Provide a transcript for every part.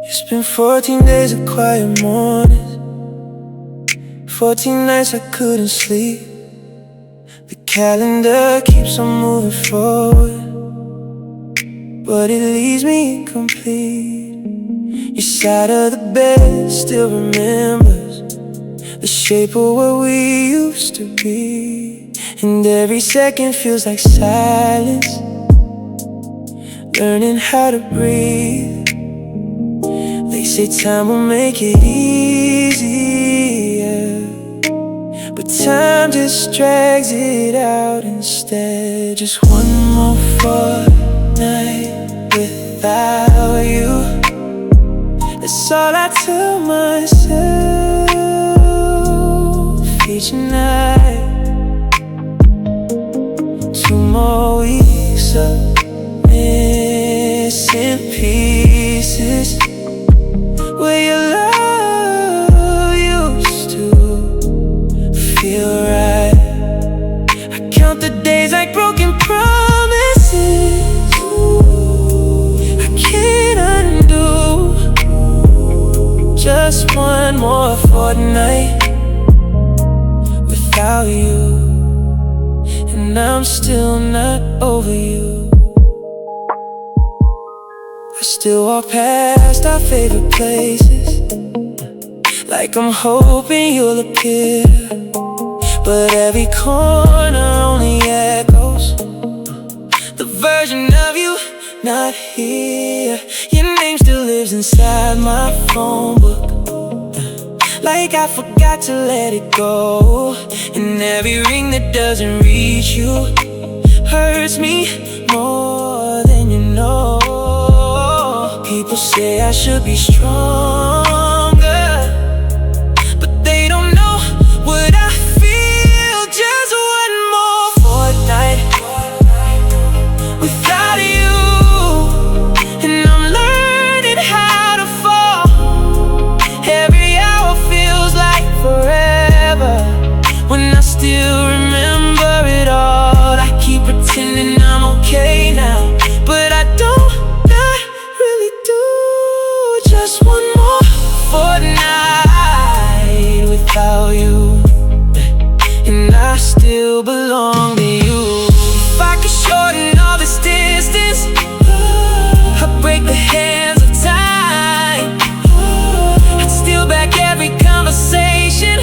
It's been 14 days of quiet mornings, 14 nights I couldn't sleep. The calendar keeps on moving forward, but it leaves me incomplete. Your side of the bed still remembers the shape of what we used to be. And every second feels like silence, learning how to breathe. They say time will make it easier, but time just drags it out instead. Just one more fortnight without you, that's all I tell myself each night. 2 more weeks of missing pieces, where your love used to feel right. I count the days like broken promises I can't undo. Just one more fortnight without you, and I'm still not over you. I still walk past our favorite places, like I'm hoping you'll appear, but every corner only echoes the version of you not here. Your name still lives inside my phone book, like I forgot to let it go. And every ring that doesn't reach you hurts me more than you know. People say I should be stronger, but they don't know what I feel. Just one more fortnight without you, and I'm learning how to fall. Every hour feels like forever when I still remember it all. I keep pretending I'm okay now, but I don't. Just one more fortnight without you, and I still belong to you. If I could shorten all this distance, I'd break the hands of time. I'd steal back every conversation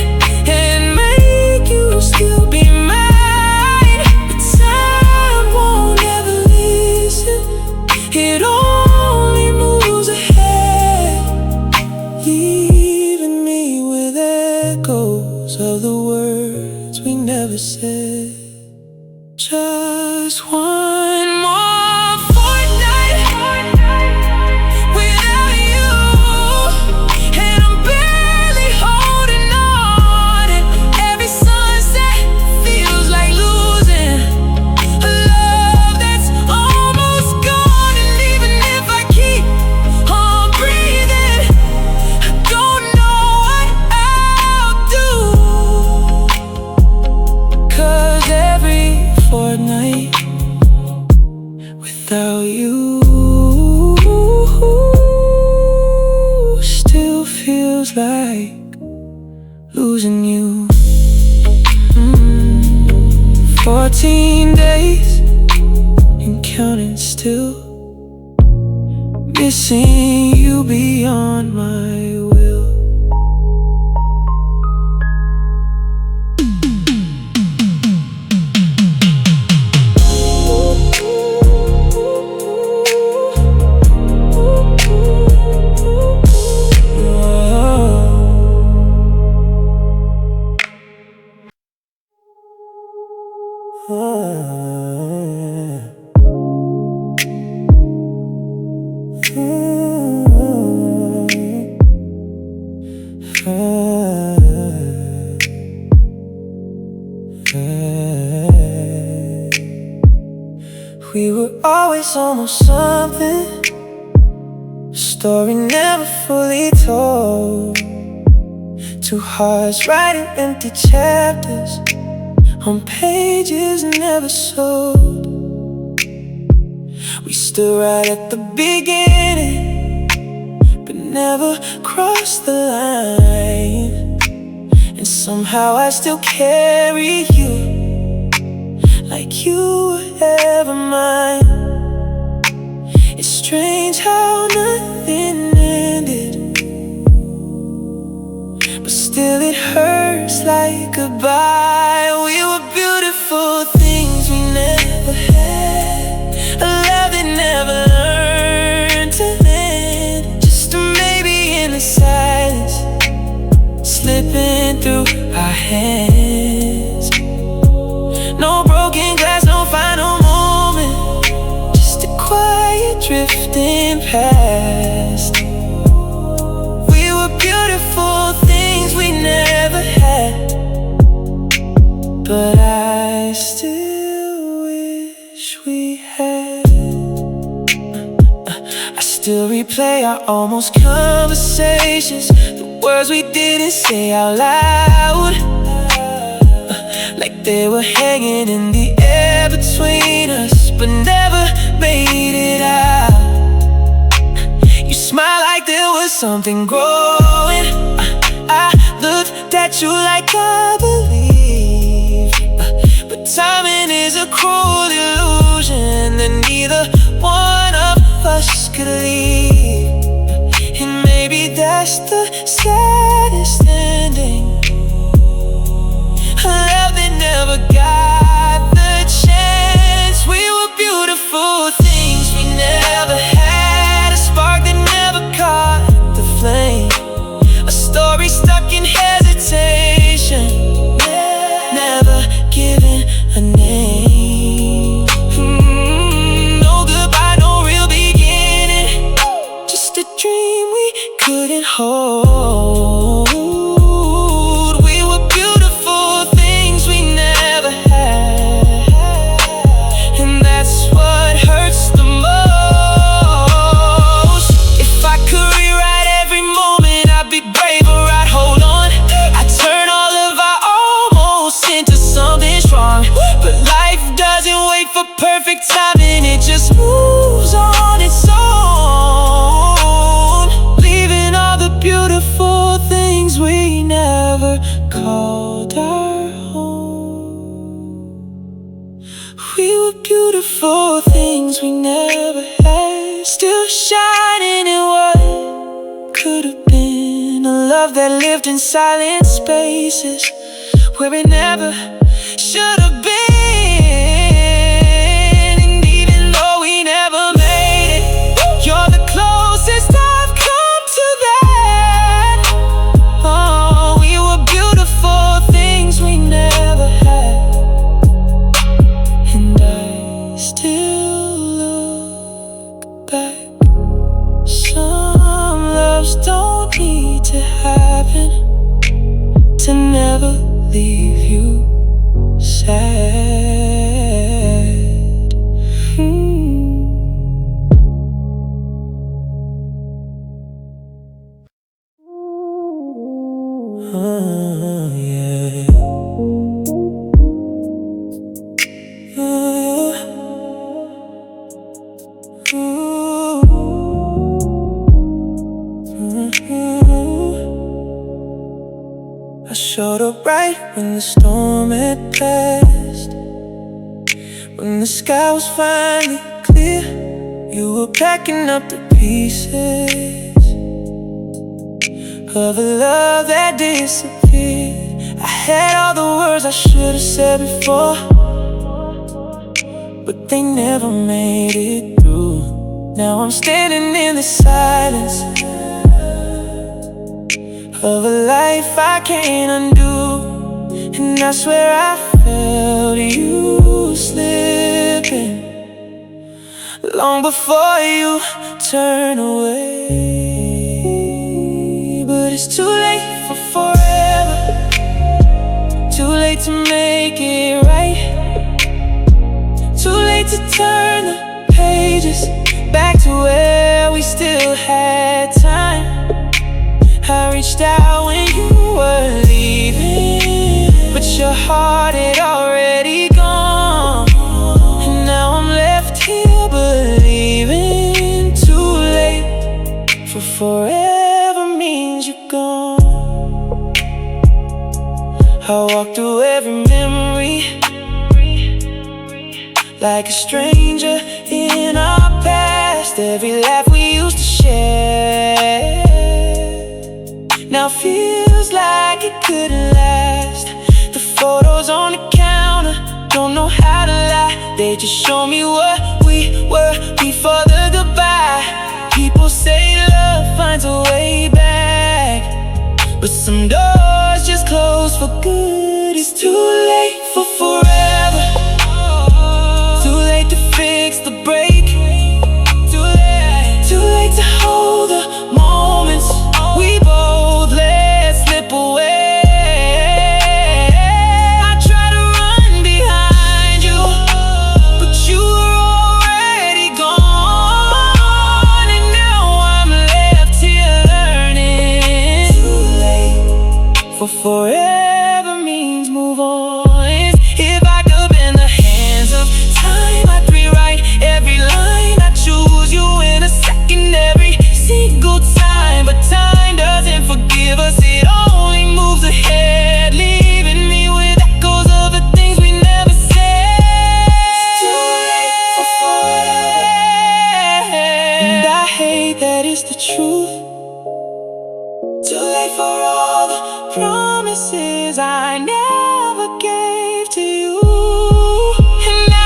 and make you still be mine. But time won't ever listen, it only moves ahead, leaving me with echoes of the words we never said. Just one more fortnight without you, and I'm barely holding on. And every sunset feels like losing a love that's almost gone. And even if I keep on breathing, I don't know what I'll do. 'Cause every fortnight without you still feels like losing you. 14 days and counting still, missing you beyond my will. We were always almost something, story never fully told. 2 hearts writing empty chapters on pages never sold. We stood right at the beginning, but never crossed the line. And somehow I still carry you like you were ever mine. It's strange how nothing ended, but still it hurts like goodbye. We were beautiful things we never had, a love that never learned to end. Just a maybe in the silence, slipping through our hands. No broken glass, no final moment, just a quiet drifting past. We were beautiful things we never had, but I still wish we had. I still replay our almost conversations, the words we didn't say out loud, like they were hanging in the air between us, but never made it out. You smiled like there was something growing. I looked at you like I believe, but timing is a cruel illusion that neither one of us could leave. And maybe that's the saddest ending, a love that never got the chance. We were beautiful things we never had, a spark that never caught the flame, a story stuck in hesitation, never given a name. No goodbye, no real beginning, just a dream we couldn't hold. We were beautiful things we never had, and that's what hurts the most. If I could rewrite every moment, I'd be braver, I'd hold on. I'd turn all of our almost into something strong. But life doesn't wait for perfect timing, it just moves on its own, leaving all the beautiful things we never called our home. We were beautiful things we never had, still shining in what could have been, a love that lived in silent spaces where it never should have been. And even though we never made it, you're the closest I've come to that. Oh, we were beautiful things we never had, and I still look back. Some loves don't need to happen to never leave you sad. Yeah. I showed up right when the storm had passed, when the sky was finally clear. You were packing up the pieces of a love that disappeared. I had all the words I should have said before, but they never made it through. Now I'm standing in the silence of a life I can't undo, and I swear I felt you slipping long before you turn away. But it's too late for forever, too late to make it right, too late to turn the pages back to where we still had time. I reached out when you were leaving, but your heart had already gone, and now I'm left here believing forever means you're gone. I walk through every memory like a stranger in our past. Every laugh we used to share now feels like it couldn't last. The photos on the counter don't know how to lie. They just show me what we were before the goodbye. People say love finds a way back, but some doors just close for good. It's too late for forever, too late to fix the break, too late to hold the moments we both let slip away. I try to run behind you, but you were already gone, and now I'm left here learning. Too late for forever means move on. If I could bend the hands of time, I'd rewrite every line. I choose you in a second every single time. But time doesn't forgive us, it only moves ahead, leaving me with echoes of the things we never said. It's too late for forever, and I hate that it's the truth. Too late for all the promises I never gave to you. And I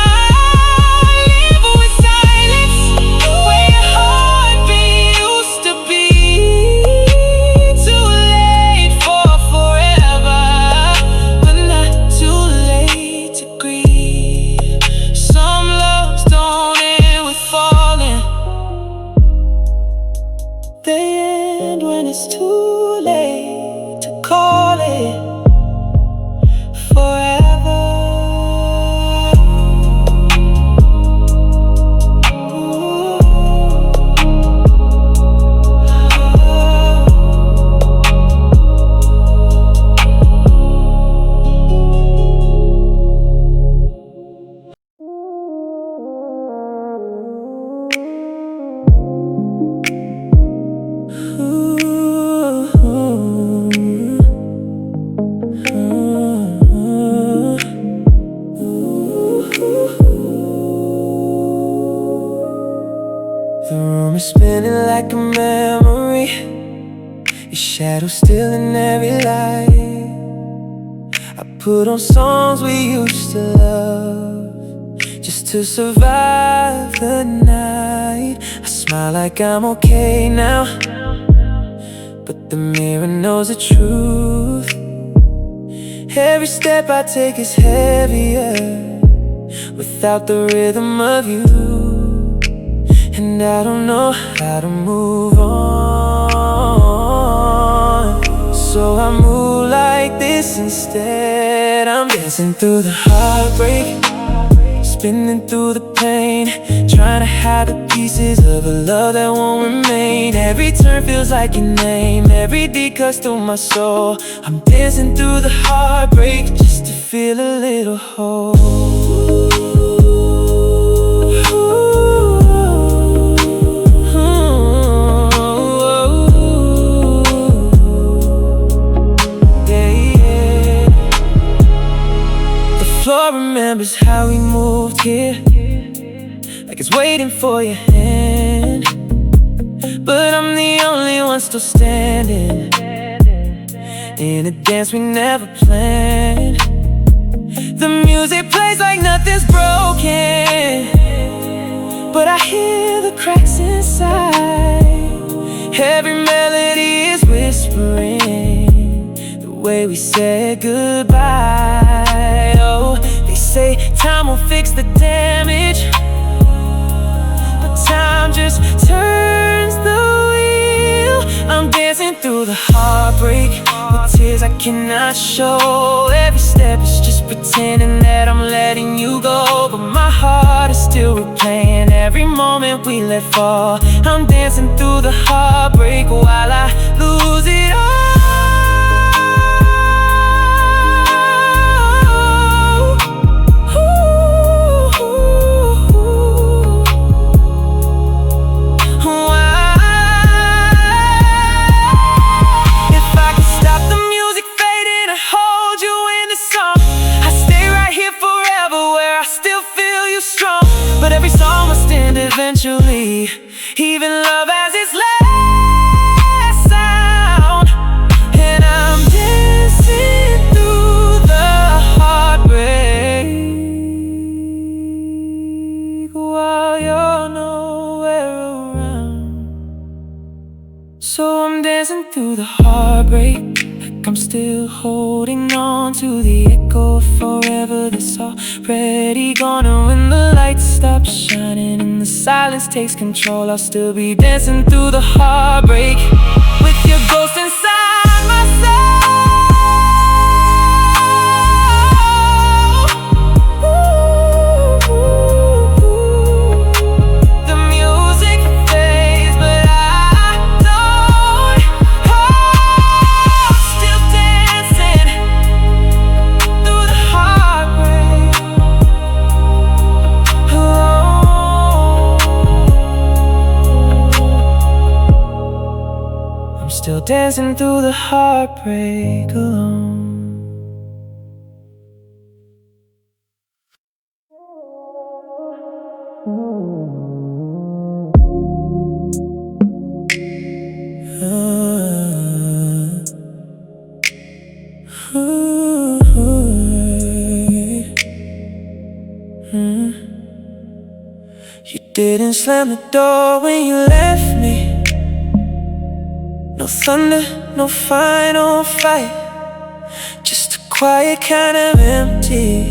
live with silence where your heartbeat used to be. Too late for forever, but not too late to grieve. Some loves don't end with falling, they end when it's too late to call it forever. The room is spinning like a memory, your shadow still in every light. I put on songs we used to love just to survive the night. I smile like I'm okay now, but the mirror knows the truth. Every step I take is heavier without the rhythm of you. And I don't know how to move on, so I move like this instead. I'm dancing through the heartbreak, spinning through the pain, trying to hide the pieces of a love that won't remain. Every turn feels like your name, every beat cuts through my soul. I'm dancing through the heartbreak just to feel a little whole. Floor remembers how we moved here, like it's waiting for your hand. But I'm the only one still standing in a dance we never planned. The music plays like nothing's broken, but I hear the cracks inside. Every melody is whispering the way we said goodbye. Oh, they say time will fix the damage, but time just turns the wheel. I'm dancing through the heartbreak with tears I cannot show. Every step is just pretending that I'm letting you go, but my heart is still replaying every moment we let fall. I'm dancing through the heartbreak while I lose it all. easily. Even love has its last sound, and I'm dancing through the heartbreak while you're nowhere around. So I'm dancing through the heartbreak, like I'm still holding on to the echo of forever that's already gone. And when the lights stop shining and the silence takes control, I'll still be dancing through the heartbreak with your ghost inside my soul. The music fades, but I don't. I'm still dancing through the heartbreak alone. I'm still dancing through the heartbreak alone. You didn't slam the door when you left me. No thunder, no final fight, just a quiet kind of empty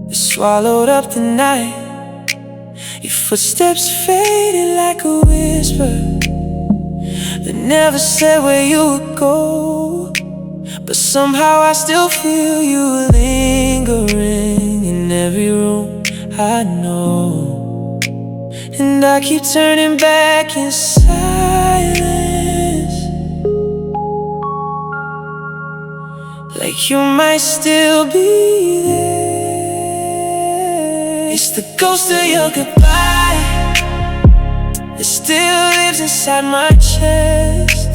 that swallowed up the night. Your footsteps faded like a whisper that never said where you would go, but somehow I still feel you lingering in every room I know. And I keep turning back in silence, like you might still be there. It's the ghost of your goodbye that still lives inside my chest,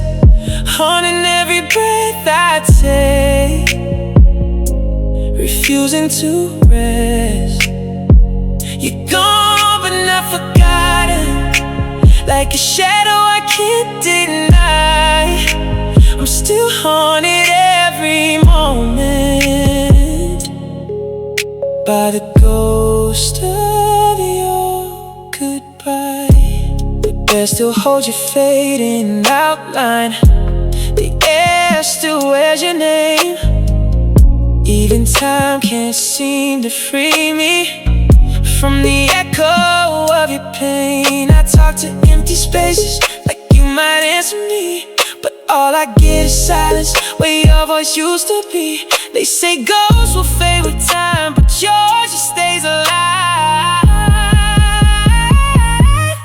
haunting every breath I take, refusing to rest. You're gone but not forgotten, like a shadow I can't deny. I'm still haunted every moment by the ghost of your goodbye. The bed still holds your fading outline, the air still wears your name. Even time can't seem to free me from the echo of your pain. I talk to empty spaces like you might answer me, but all I get is silence where your voice used to be. They say ghosts will fade with time, but yours just stays alive.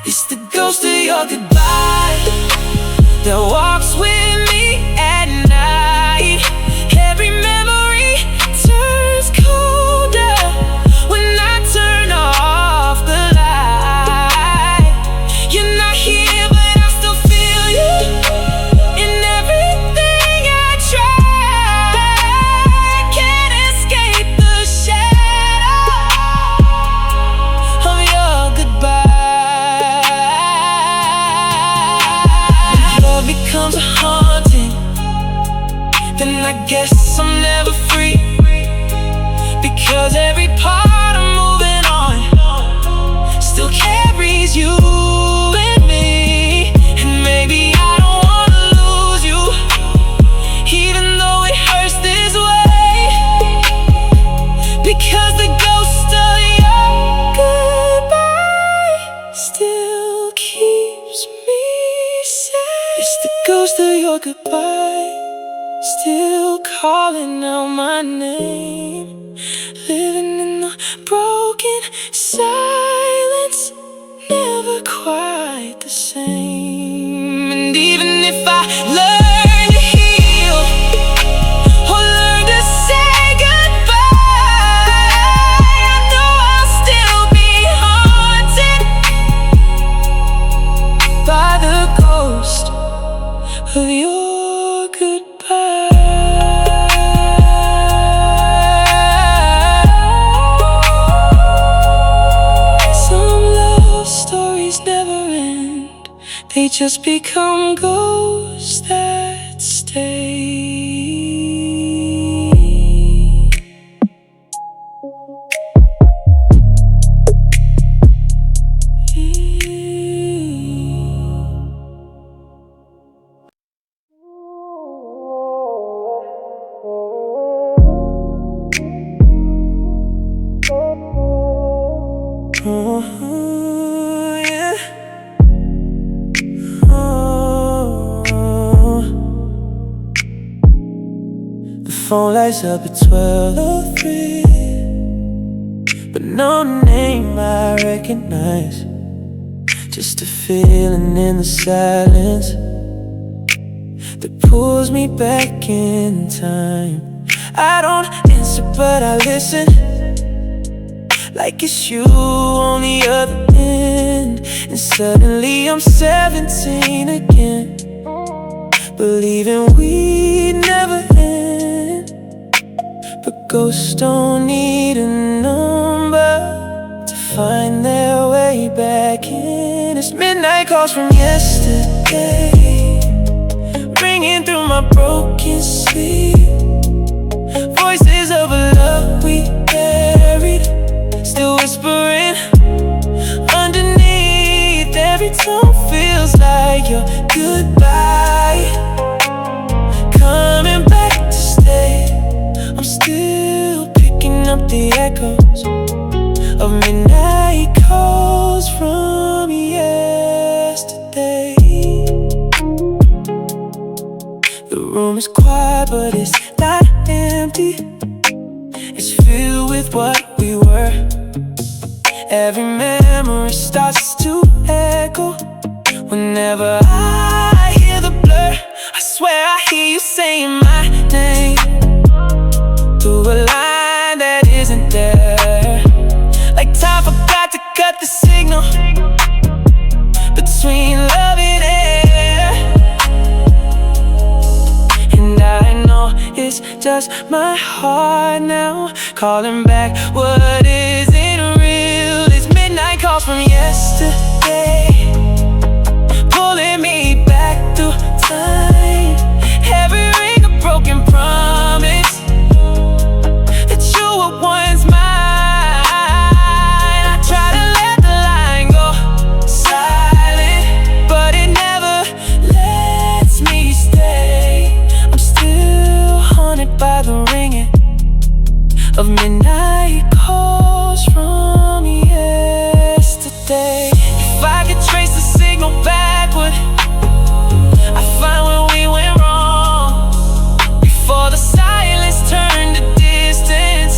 It's the ghost of your goodbye that walks with me at night. Every memory turns colder when I turn off the light. You're not here, but I still feel you in everything I try. I can't escape the shadow of your goodbye. Love becomes a haunting, then I guess I'm never free, because every part I'm moving on still carries you and me. And maybe I don't wanna lose you, even though it hurts this way, because the ghost of your goodbye still keeps me safe. It's the ghost of your goodbye still calling out my name, living in the broken silence, never quite the same. And even if I learn to heal or learn to say goodbye, I know I'll still be haunted by the ghost of your goodbye. Some lost they just become ghosts that stay. Yeah. The phone lights up at 12:03, but no name I recognize. Just a feeling in the silence that pulls me back in time. I don't answer, but I listen, like it's you on the other end. And suddenly I'm 17 again, believing we'd never end. But ghosts don't need a number to find their way back in. It's midnight calls from yesterday, ringing through my broken sleep. Voices of a love we buried, still whispering underneath. Every tone feels like your goodbye, coming back to stay. I'm still picking up the echoes of midnight calls from yesterday. The room is quiet, but it's not empty. It's filled with what we were. Every memory starts to echo whenever I hear the blur. I swear I hear you saying my name through a line that isn't there. Like time forgot to cut the signal between love and air. And I know it's just my heart now, calling back what isn't real. It's midnight calls from yesterday, pulling me back through time. Every ring a broken promise that you were once mine. I try to let the line go silent, but it never lets me stay. I'm still haunted by the ringing of midnight calls from yesterday. If I could trace the signal backward, I'd find where we went wrong, before the silence turned to distance,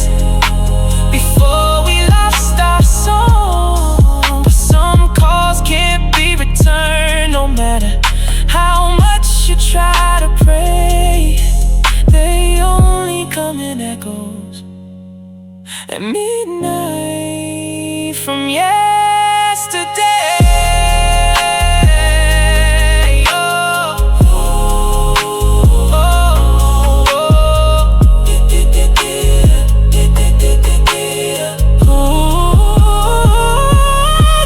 before we lost our song. But some calls can't be returned, no matter how much you try to pray. They only come in echoes at midnight from yesterday.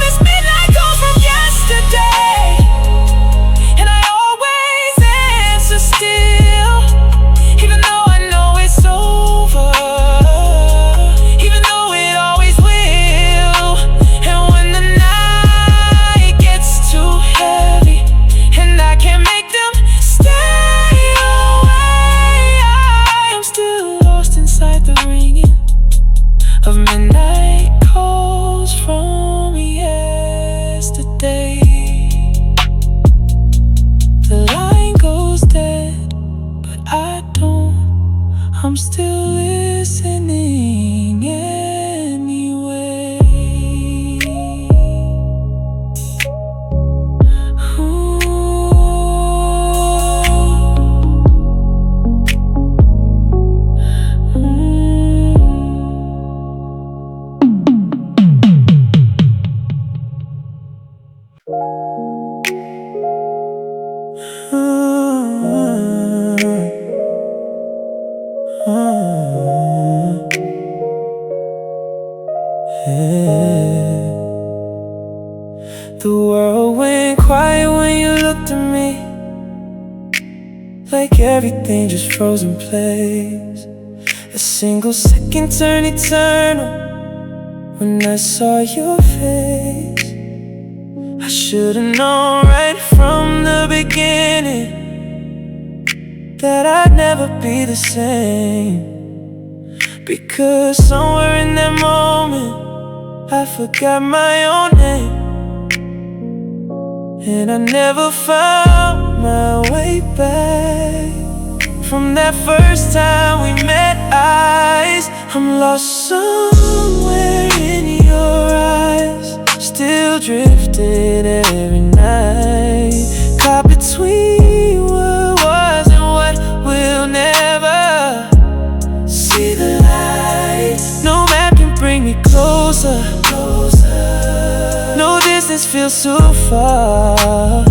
This midnight calls from yesterday, and I always answer still, even though I know it's over, even though it always will. And when the night gets too heavy and I can't make them stay away, I am still lost inside the ringing of midnight calls from yesterday. The line goes dead, but I don't. I'm still listening anyway. The world went quiet when you looked at me, like everything just froze in place. A single second turned eternal when I saw your face. I should've known right from the beginning that I'd never be the same. Because somewhere in that moment I forgot my own name, and I never found my way back. From that first time we met eyes, I'm lost somewhere in your eyes, still drifting every night, caught between what was and what will never see the light. No map can bring me closer, no distance feels too far.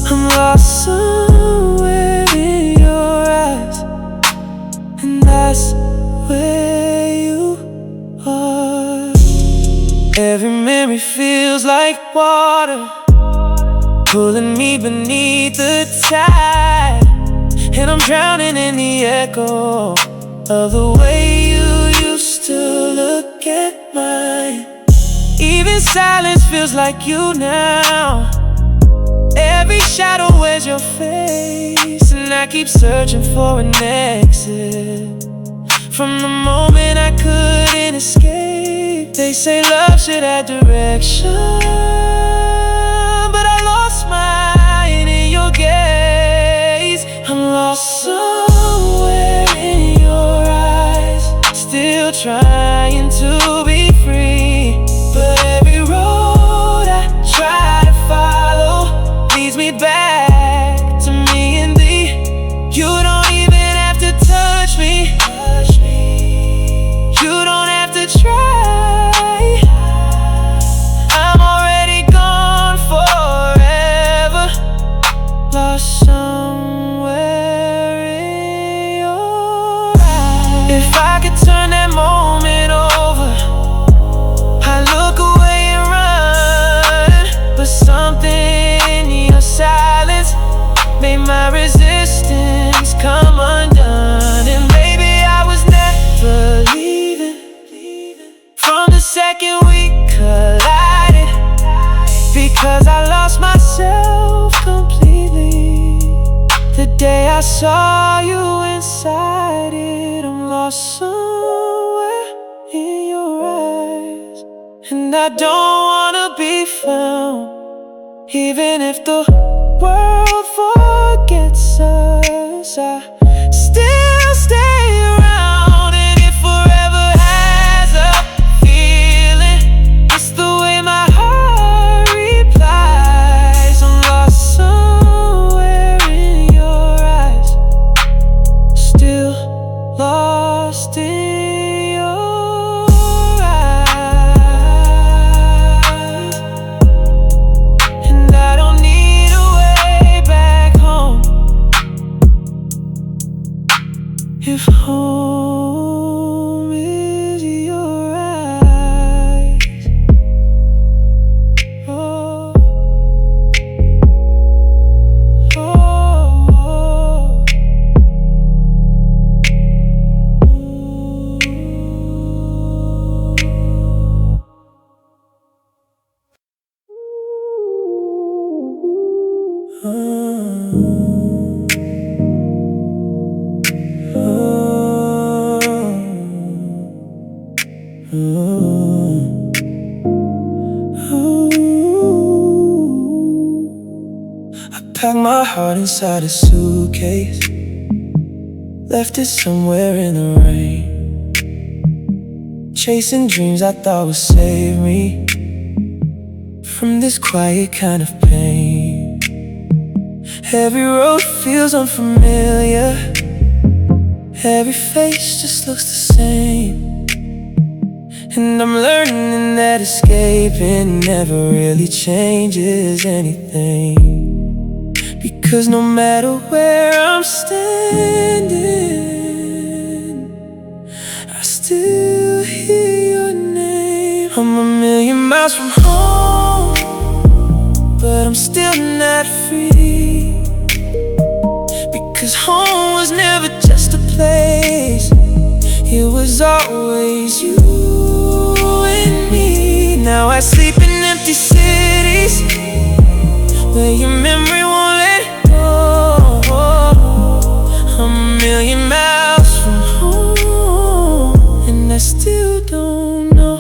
I'm lost somewhere in your eyes, and that's where you are. Every memory feels like water, pulling me beneath the tide, and I'm drowning in the echo of the way you used to look at mine. Even silence feels like you now. Every shadow wears your face, and I keep searching for an exit from the moment I couldn't escape. They say love should have direction, but I lost mine in your gaze. I'm lost somewhere in your eyes, still trying to be free. But every road I try to follow leads me back to me and thee. You don't even have to touch me, you don't have to try. I'm already gone forever, lost somewhere in your eyes. If I could turn that moment over, I look away and run, but something in your silence made my resistance come undone. And maybe I was never leaving from the second we collided, because I lost myself completely the day I saw you inside it. I'm lost somewhere in your eyes, and I don't wanna be found. Even if the world forgets us, I still stay around. And if forever has a feeling, it's the way my heart replies. I'm lost somewhere in your eyes, still lost in your eyes. And I don't need a way back home, if home is your eyes. Oh, oh, oh. I packed my heart inside a suitcase, left it somewhere in the rain, chasing dreams I thought would save me from this quiet kind of pain. Every road feels unfamiliar, every face just looks the same. And I'm learning that escaping never really changes anything, because no matter where I'm standing, I still hear your name. I'm a million miles from home, still not free. Because home was never just a place, it was always you and me. Now I sleep in empty cities where your memory won't let go. I'm a million miles from home, and I still don't know.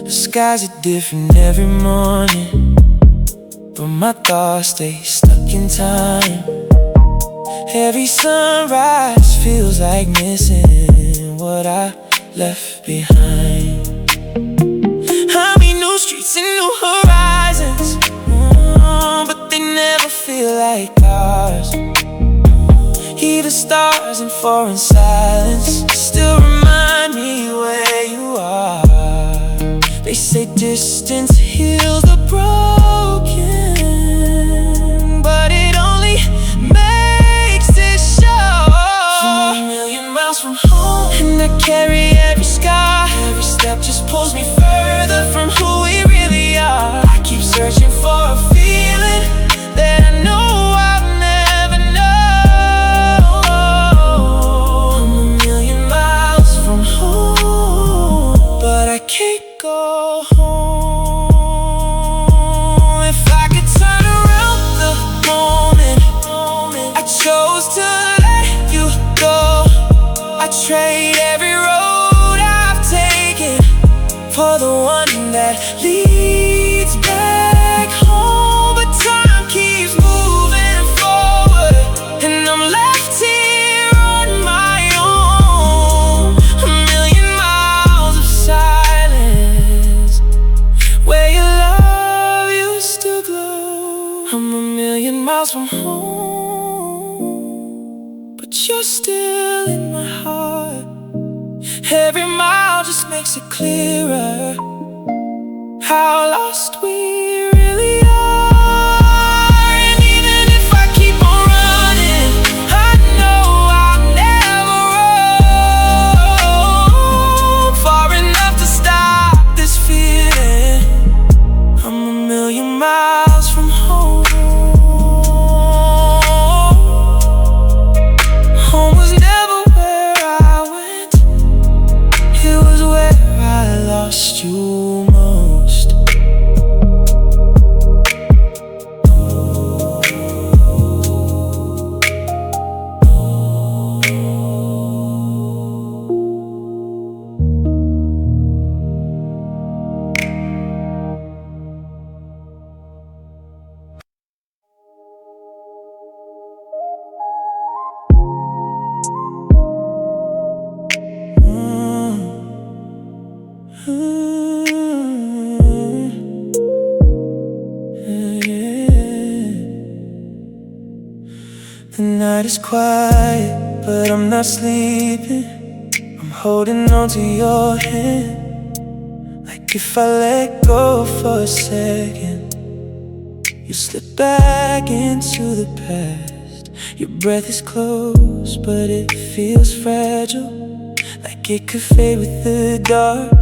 The skies are different every morning, but my thoughts stay stuck in time. Every sunrise feels like missing what I left behind. I mean new streets and new horizons, but they never feel like ours. Hear the stars in foreign silence still remind me where you are. They say distance heals the broken, but it only makes it show. I'm a million miles from home, and I carry every scar. Every step just pulls me further from who we really are. I keep searching for a feeling that I know I'll never know. I'm a million miles from home, but I can't go home. If I could turn around the moment I chose to let you go, I'd trade every road I've taken for the one that leads back home. But time keeps moving forward, and I'm left here on my own. A million miles of silence where your love used to glow. I'm a million miles from home, but you're still in my heart. Every mile just makes it clearer how lost we really are. And even if I keep on running, I know I'll never roam far enough to stop this feeling. I'm a million miles from home. Home was never where I went, it was where I lost you most. The night is quiet, but I'm not sleeping. I'm holding on to your hand, like if I let go for a second, you slip back into the past. Your breath is close, but it feels fragile, like it could fade with the dark.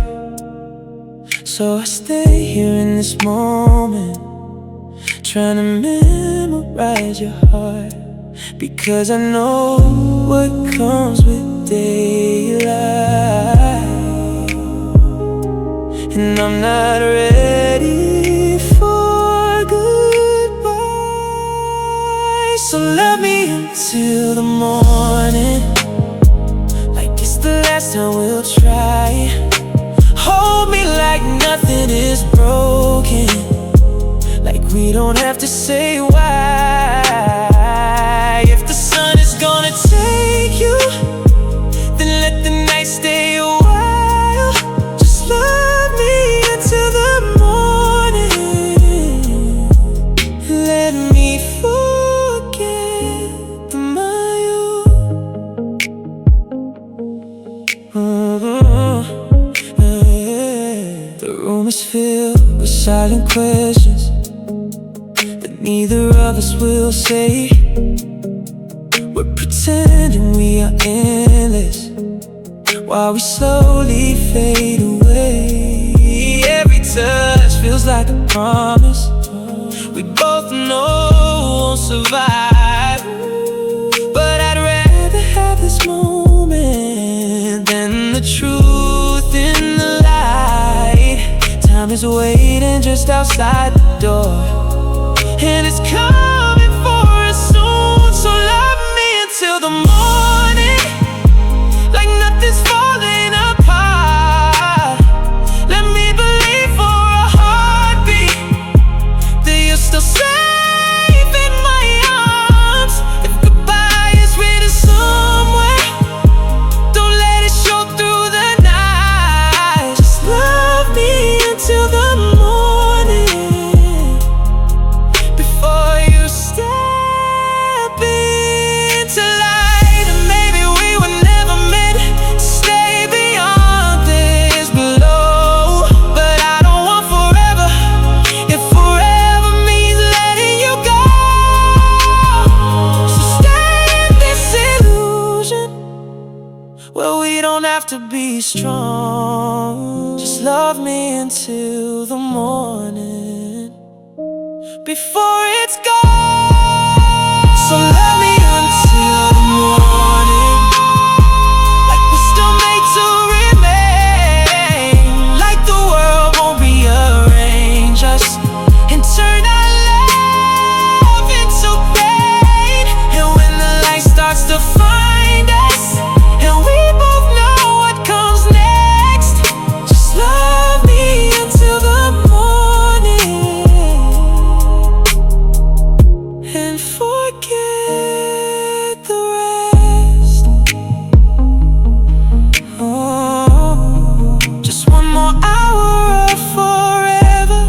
So I stay here in this moment, trying to memorize your heart, because I know what comes with daylight. And I'm not ready for goodbye. So love me until the morning, like it's the last time we'll try. Hold me like nothing is broken, like we don't have to say why. If the sun is gonna take you, then let the night stay a while. Just love me until the morning, let me forget the mile. The room is filled with silent questions that neither of us will say. We're pretending we are endless while we slowly fade away. Every touch feels feels like a promise we both know won't survive. But I'd rather have this moment than the truth in the light. Time is waiting just outside the door, and it's coming for us soon. So love me until the morning, like nothing's falling apart. Let me believe for a heartbeat that you're still safe in my arms. If goodbye is written somewhere, don't let it show through the night. Just love me until the morning, before you step into light. And maybe we were never meant to stay beyond this below, but I don't want forever, if forever means letting you go. So stay in this illusion where we don't have to be strong. Just love me until the morning, before it's gone. So love me until the morning, like we're still made to remain, like the world won't rearrange us and turn our love into pain. And when the light starts to find us, and we both know what comes next, just love me until the morning, and forget the rest. Oh, just one more hour of forever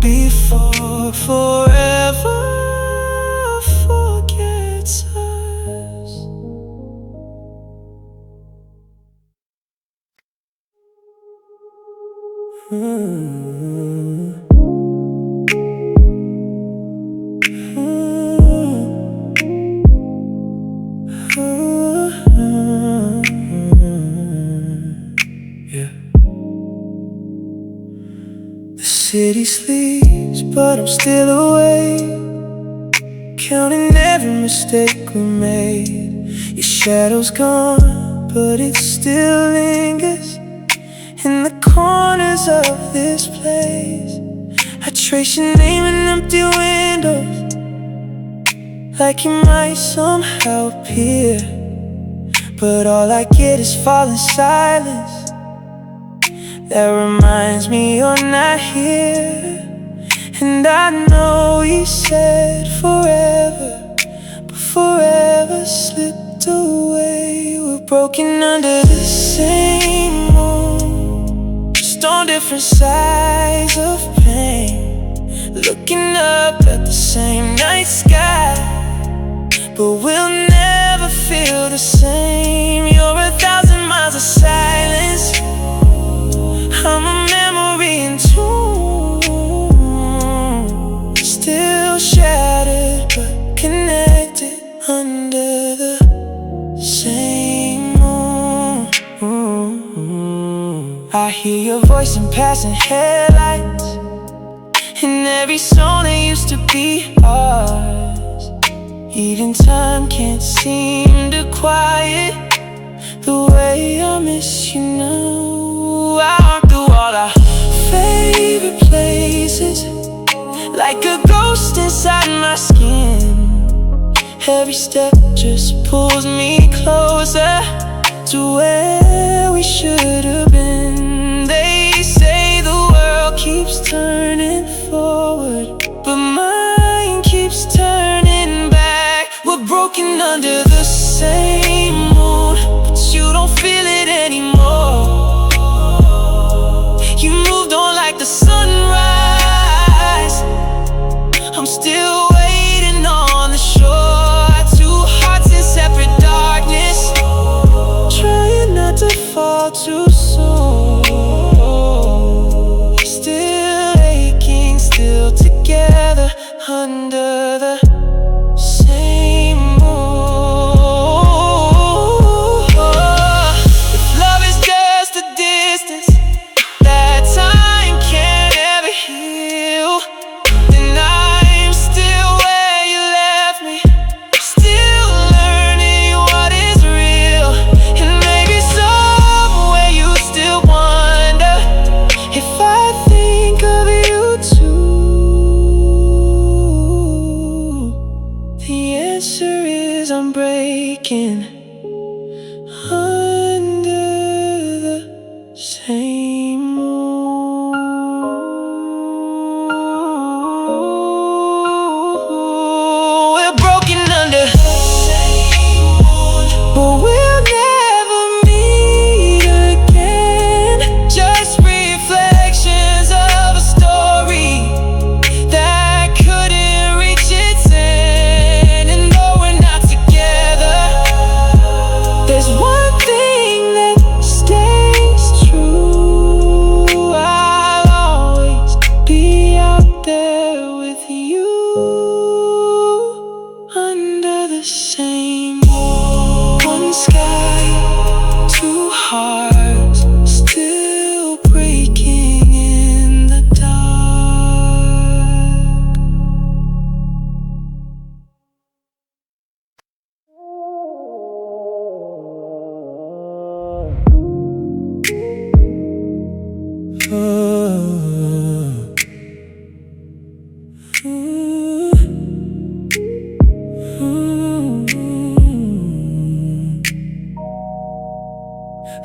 before forever forgets us. Yeah. The city sleeps, but I'm still awake, counting every mistake we made. Your shadow's gone, but it still lingers in the corners of this place. I trace your name in empty windows, like you might somehow appear, but all I get is falling silence that reminds me you're not here. And I know he said forever, but forever slipped away. We're broken under the same moon, just on different sides of pain, looking up at the same night sky, but we'll never feel the same. You're 1,000 miles of silence, I'm a memory in tune, still shattered but connected under the same moon. I hear your voice in passing headlights, in every song that used to be ours. Even time can't seem to quiet the way I miss you now. I walk through all our favorite places, like a ghost inside my skin. Every step just pulls me closer to where we should have been. They say the world keeps turning forward, but mine keeps turning back. We're broken under the same moon, but you don't feel it anymore. You moved on like the sunrise, I'm still waiting on the shore. Two hearts in separate darkness, trying not to fall too soon.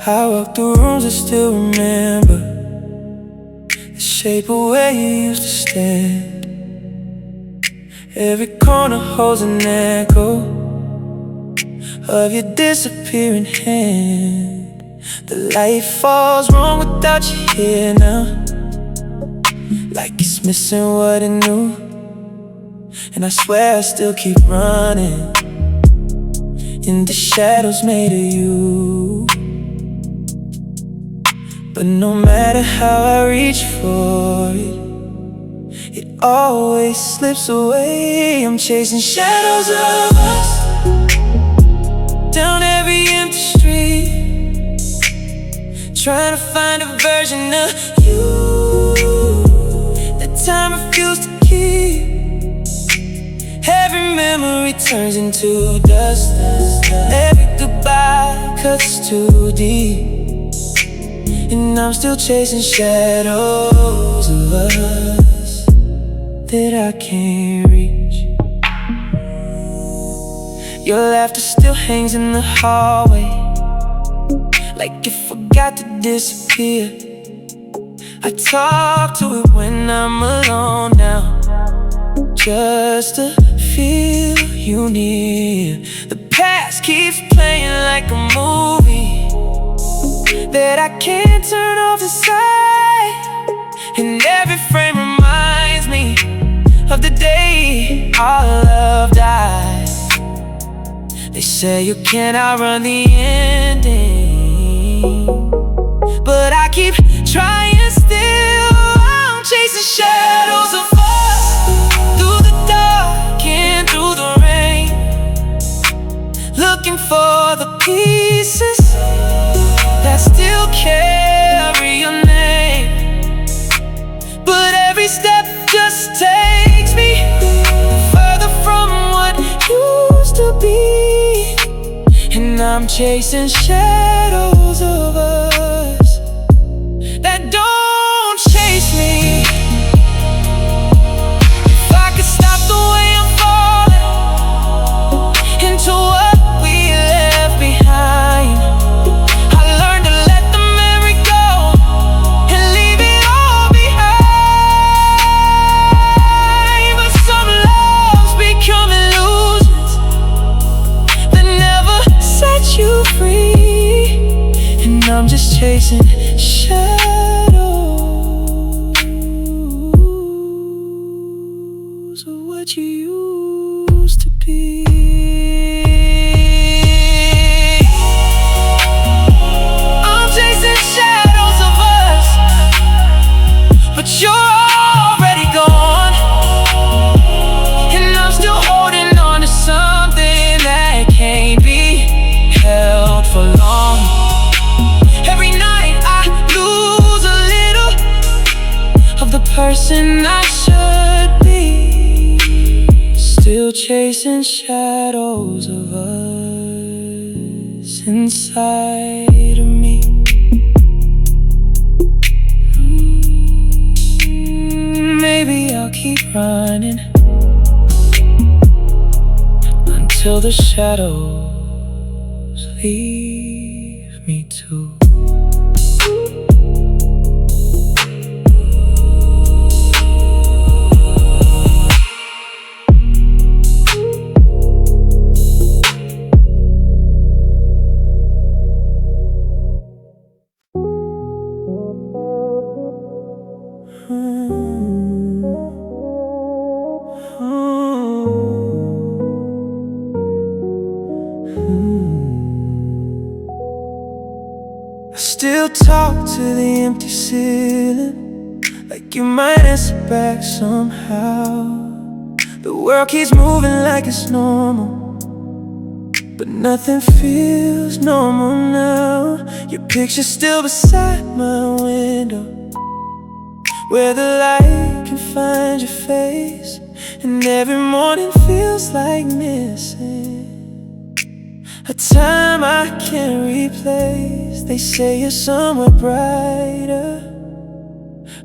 I walk through rooms I still remember the shape of where you used to stand. Every corner holds an echo of your disappearing hand. The light falls wrong without you here now, like it's missing what it knew. And I swear I still keep running in the shadows made of you. But no matter how I reach for it, it always slips away. I'm chasing shadows of us down every empty street, trying to find a version of you that time refused to keep. Every memory turns into dust, every goodbye cuts too deep, and I'm still chasing shadows of us that I can't reach. Your laughter still hangs in the hallway, like it forgot to disappear. I talk to it when I'm alone now, just to feel you near. The past keeps playing like a movie that I can't turn off inside, and every frame reminds me of the day our love died. They say you can't outrun the ending, but I keep trying still. I'm chasing shadows of us through the dark and through the rain, looking for the pieces that still carry your name. But every step just takes me further from what used to be, and I'm chasing shadows of us that don't chase me. If I could stop the way I'm falling into what we left behind, I learned to let the memory go and leave it all behind. But some loves become illusions that never set you free, and I'm just chasing shadows of what you used to be. I'm chasing shadows of us, but you're already gone, and I'm still holding on to something that can't be held for long. Every night I lose a little of the person I should be, still chasing shadows of us inside of me. Maybe I'll keep running until the shadows leave me too. I still talk to the empty ceiling, like you might answer back somehow. The world keeps moving like it's normal, but nothing feels normal now. Your picture's still beside my window, where the light can find your face, and every morning feels like missing a time I can't replace. They say you're somewhere brighter,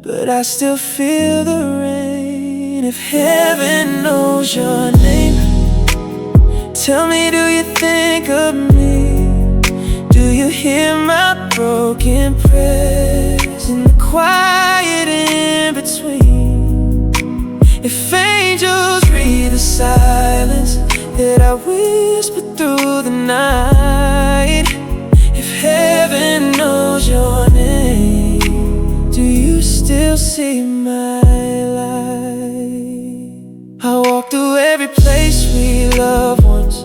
but I still feel the rain. If heaven knows your name, tell me, do you think of me? Do you hear my broken prayers in the quiet in between. If angels read the silence that I whisper through the night, if heaven knows your name, do you still see my light? I walk through every place we loved once,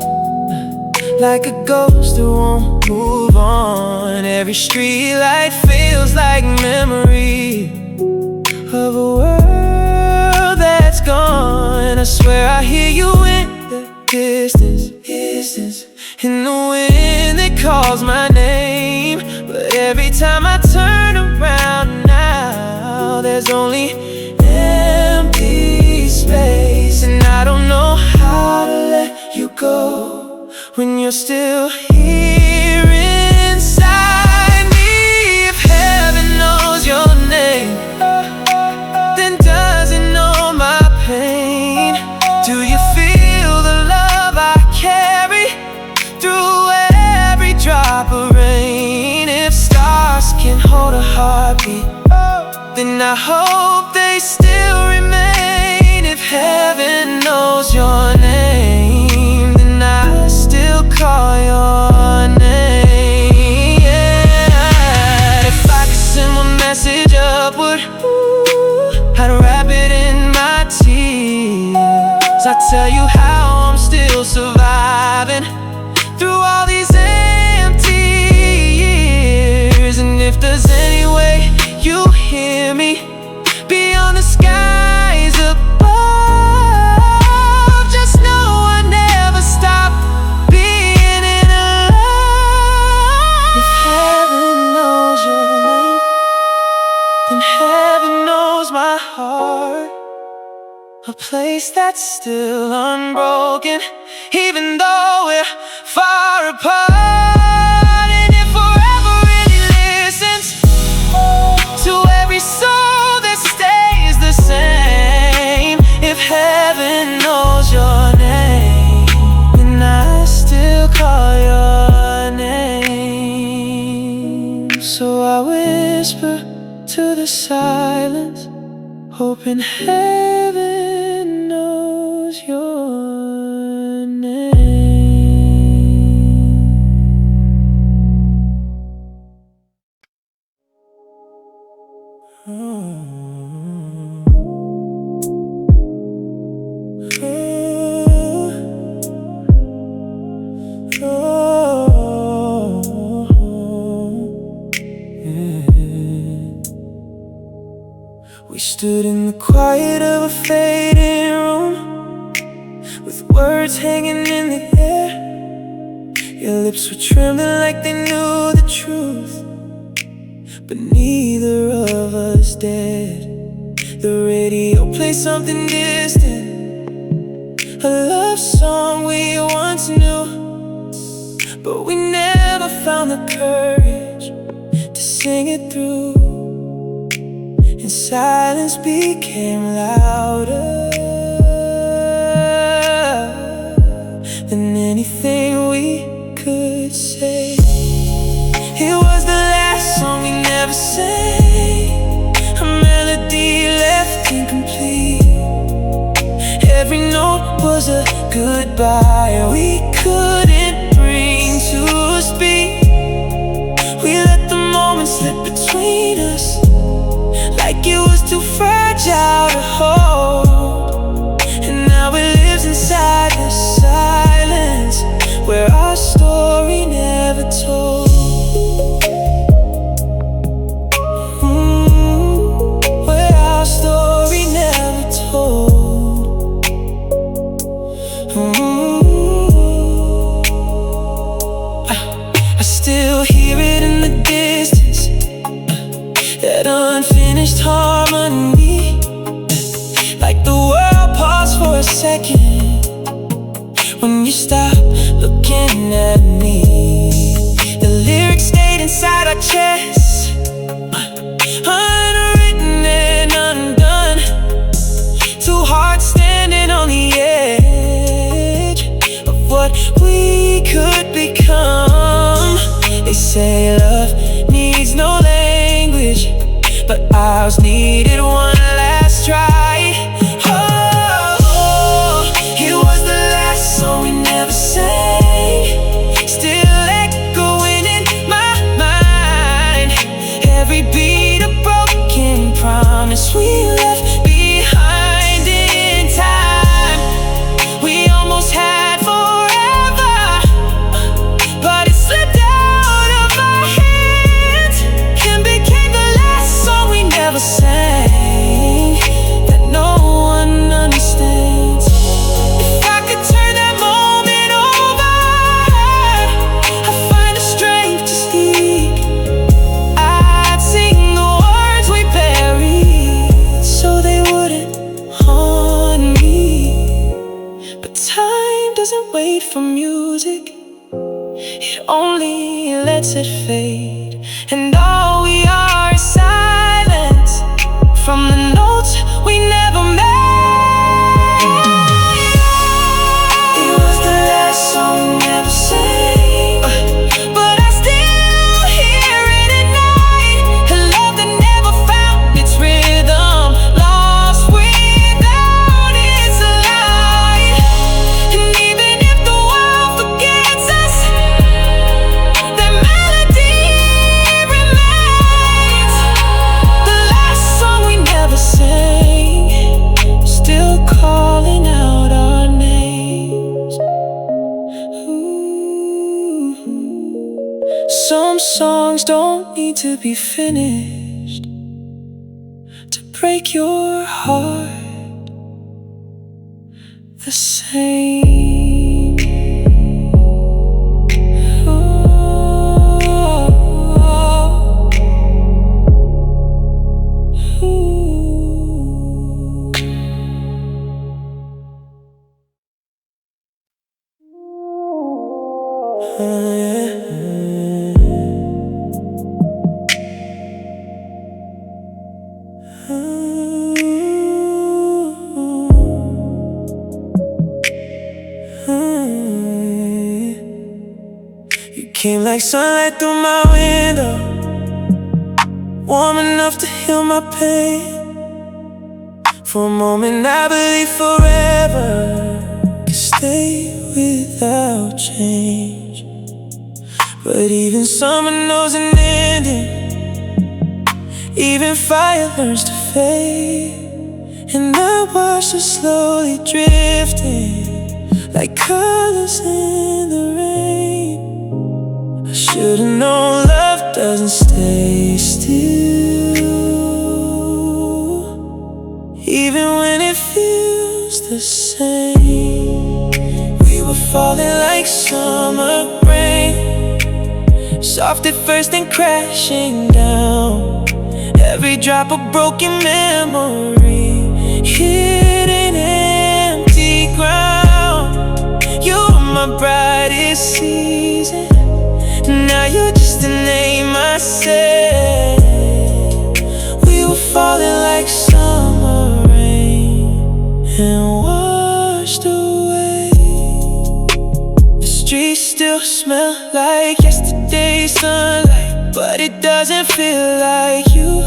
like a ghost who won't move on. Every street light feels like memory of a world that's gone. I swear I hear you in the distance, in the wind that calls my name. But every time I turn around now, there's only empty space. And I don't know how to let you go when you're still here inside me. If heaven knows your name, then does it know my pain? Do you feel the love I carry through every drop of rain? If stars can hold a heartbeat, then I hope they still remain. If heaven knows your name, then I still call your name. Yeah. If I could send one message upward, I'd wrap it in my tears. I'd tell you how I'm still surviving through all these empty years. And if there's any way you hear me beyond the skies above, just know I never stop being in love. If heaven knows your name, then heaven knows my heart, a place that's still unbroken, even though we're far apart. And if forever really listens to every soul that stays the same, if heaven knows your name, then I still call your name. So I whisper to the silence, hoping heaven knows your name. We stood in the quiet of a fading room, with words hanging in the air. Your lips were trembling like they knew the truth, but neither of us dared. The radio played something distant, a love song we once knew, but we never found the courage to sing it through. And silence became louder than anything we could say. It was the last song we never sang, a melody left incomplete. Every note was a goodbye we couldn't bring to speak. We let the moment slip between us, like it was too fragile to hold. And now it lives inside the silence, where our story never told. Where our story never told. I still hear it in the distance, that unfinished harmony, like the world paused for a second when you stopped looking at me. The lyrics stayed inside our chests, unwritten and undone. Two hearts standing on the edge of what we could become. They say love needs but ours needed one last try. Oh, it was the last song we never sang, still echoing in my mind. Every beat a broken promise we left behind in time. We almost had forever, but it slipped out of our hands and became the last song we never sang, that no one understands. If I could turn that moment over, I'd find the strength to speak. I'd sing the words we buried so they wouldn't haunt me. But time doesn't wait for music, it only lets it fade. And all we are is silence from the notes we never made. It was the last song we never sang, but I still hear it at night. A love that never found its rhythm, lost without its light. And even if the world forgets us, that melody remains. The last song we never sang, still calling out our names. Ooh. Some songs don't need to be finished to break your heart the same. You came like sunlight through my window, warm enough to heal my pain. For a moment I believed forever could stay without change. But even summer knows an ending, even fire learns to fade. And I watch us slowly drifting like colors in the rain. I should've known love doesn't stay still, even when it feels the same. We were falling like summer rain, soft at first and crashing down. Every drop of broken memory hit an empty ground. You were my brightest season, now you're just a name I said. We were falling like summer rain and washed away. The streets still smell like yesterday's sunlight, but it doesn't feel like you.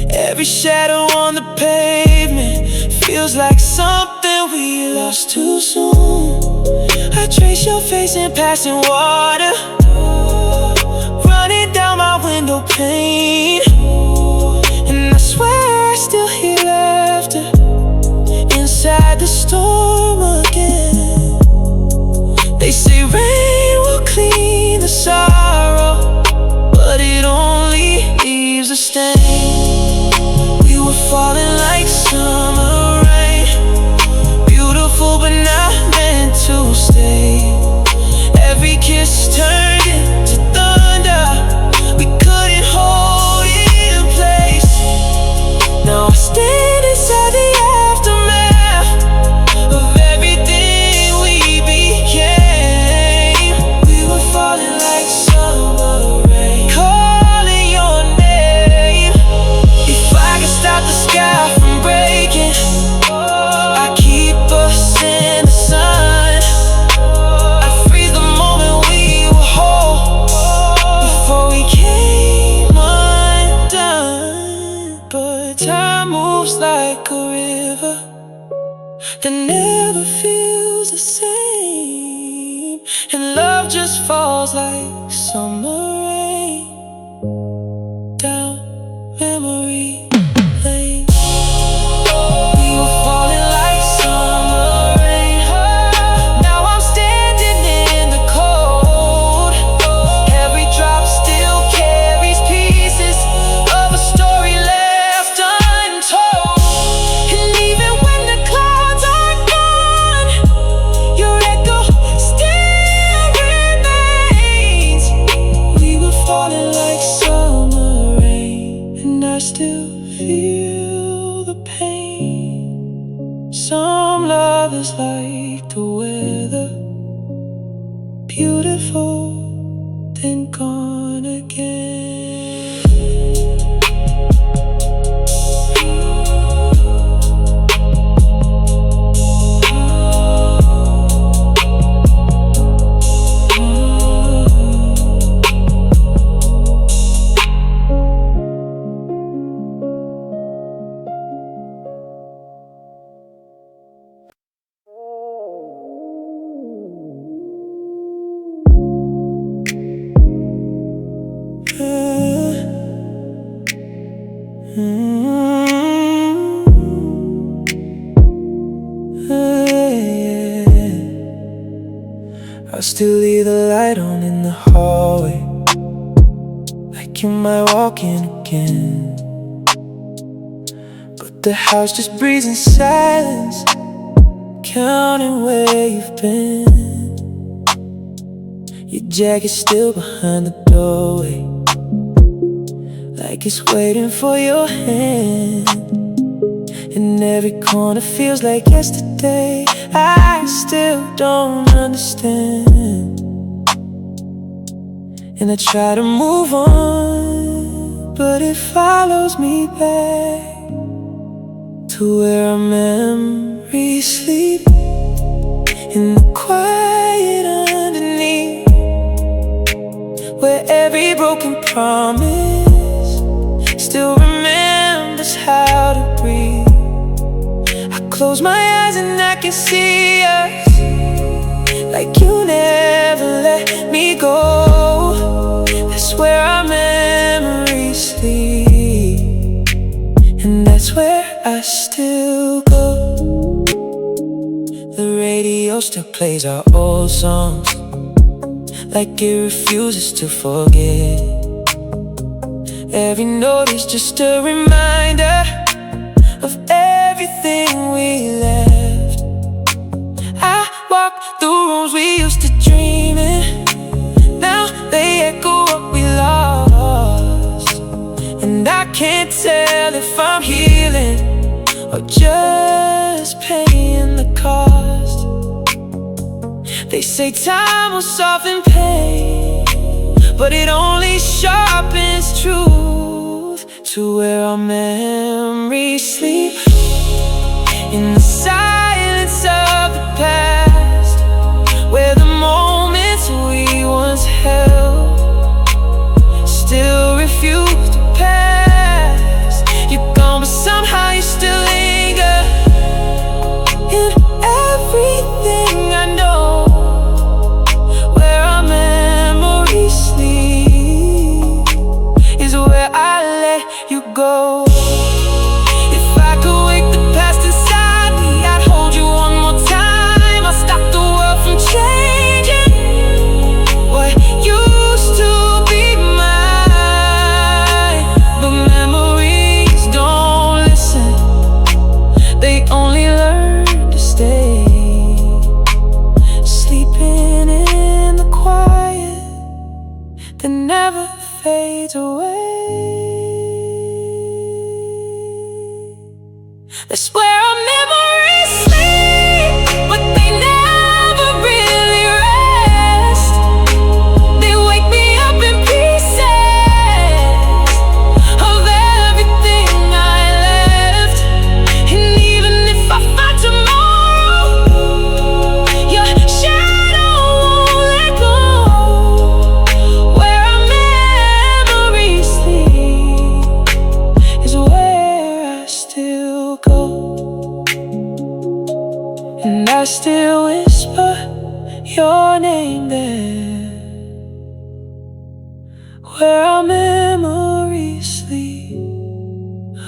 Every shadow on the pavement feels like something we lost too soon. I trace your face in passing water, running down my window pane. And I swear I still hear laughter inside the storm again. They say rain will clean the sorrow, but it only leaves a stain. We were falling like summer rain, beautiful but not meant to stay. Every kiss turned into thunder, we couldn't hold it in place. time moves like a river that never feels the same, and love just falls like summer rain down memory lane. We were falling like summer rain. Now I'm standing in the cold. Every drop still carries pieces of a story left untold. And even when the clouds are gone, your echo still remains. We were falling like summer rain, and I still feel the pain. Some lovers like the weather, beautiful, then gone again. I'll still leave the light on in the hallway, like you might walk in again. But the house just breathes in silence, counting where you've been. Your jacket's still behind the doorway, like it's waiting for your hand. And every corner feels like yesterday. I still don't understand, and I try to move on, but it follows me back to where our memories sleep, in the quiet underneath, where every broken promise still remembers how to breathe. Close my eyes and I can see us, like you never let me go. That's where our memories sleep, and that's where I still go. The radio still plays our old songs, like it refuses to forget. Every note is just a reminder of everything we left. I walk the rooms we used to dream in, now they echo what we lost. And I can't tell if I'm healing or just paying the cost. They say time will soften pain, but it only sharpens truth. To where our memories sleep, in the silence of the past, where the moments we once held still refuse to pass. You're gone, but somehow you still linger in everything I know. Where our memories sleep is where I let you go. If I could wake the past inside me, I'd hold you one more time. I'll stop the world from changing what used to be mine. But memories don't listen, they only learn to stay, sleeping in the quiet that never fades away. That's where our memories sleep, but they never really rest. They wake me up in pieces of everything I left. And even if I find tomorrow, your shadow won't let go. Where our memories sleep is where I stay. go, and I still whisper your name there, where our memories sleep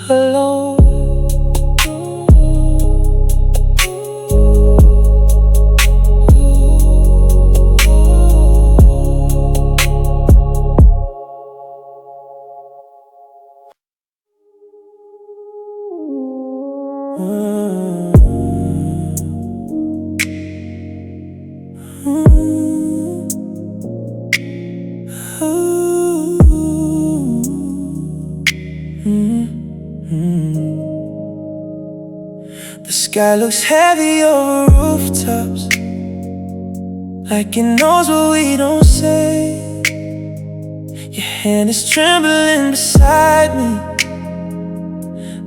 alone. The sky looks heavy over rooftops, like it knows what we don't say. Your hand is trembling beside me,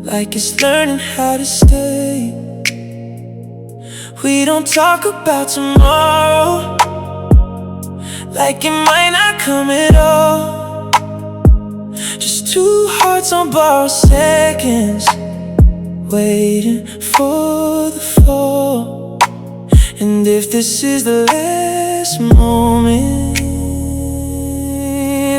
like it's learning how to stay. We don't talk about tomorrow, like it might not come at all. Just two hearts on borrowed seconds, waiting for the fall. And if this is the last moment,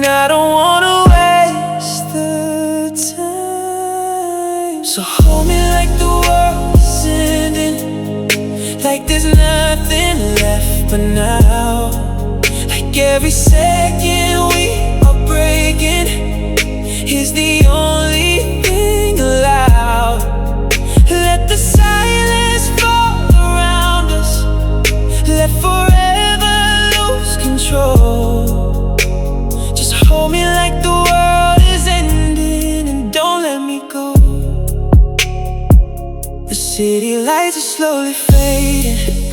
I don't wanna waste the time. So hold me like the world is ending, like there's nothing left but now. Like every second we are breaking is the only thing allowed. Let the silence fall around us, let forever lose control. Just hold me like the world is ending, and don't let me go. The city lights are slowly fading,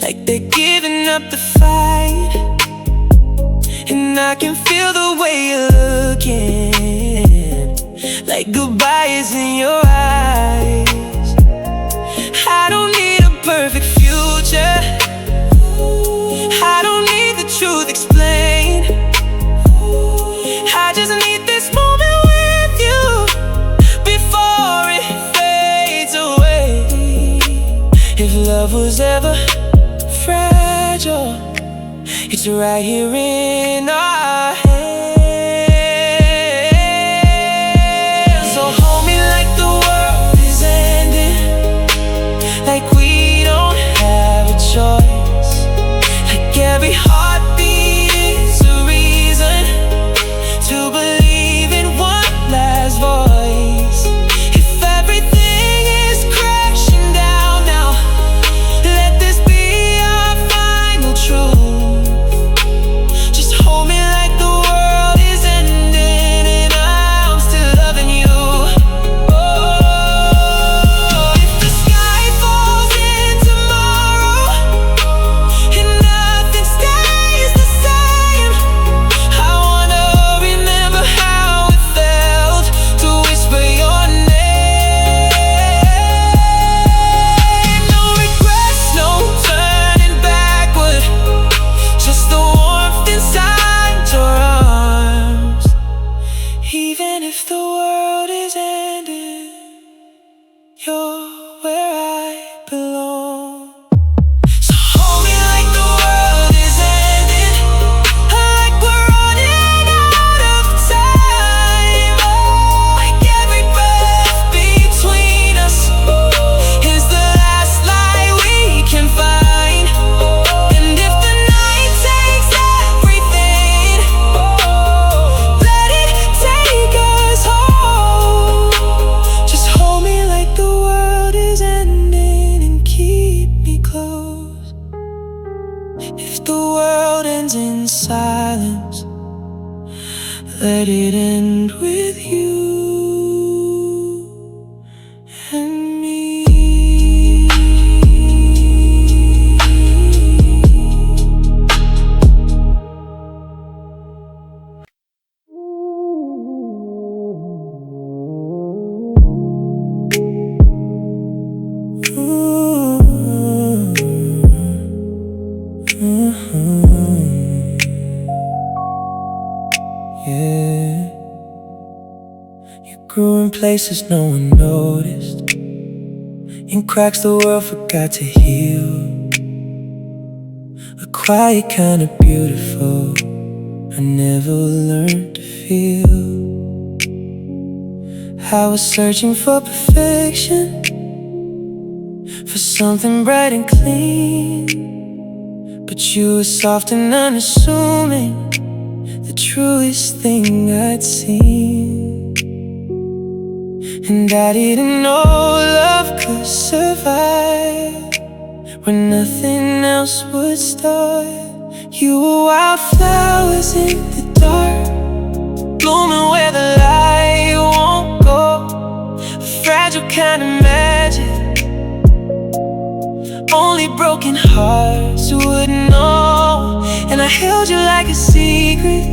like they're giving up the fight. And I can feel the way you're looking, like goodbye is in your eyes. I don't need a perfect future, I don't need the truth explained. I just need this moment with you before it fades away. If love was ever fragile, it's right here in our hands. So hold me like the world is ending, like we don't have a choice. Like every heartbeat is a reason to believe in one last voice. If everything is crashing down now, let this be our final truth. Just hold me like the world is ending, and I'm still loving you. Oh, if the sky falls in tomorrow and nothing stays the same, I wanna remember how it felt to whisper your name. No regrets, no turning backward, just the warmth inside your arms. Even if the world is ending, you're where I belong. So hold me like the world is ending, like we're running out of time. Like every breath between us is the last light we can find. And if the night takes everything, let it take us home. Just hold me like the world is ending, and keep me close. If the world ends in silence, let it end with you and me. Yeah. places no one noticed, in cracks the world forgot to heal. A quiet kind of beautiful I never learned to feel. I was searching for perfection, for something bright and clean, but you were soft and unassuming, the truest thing I'd seen. And I didn't know love could survive when nothing else would start. You were wildflowers in the dark, blooming where the light won't go. A fragile kind of magic, only broken hearts wouldn't know. And I held you like a secret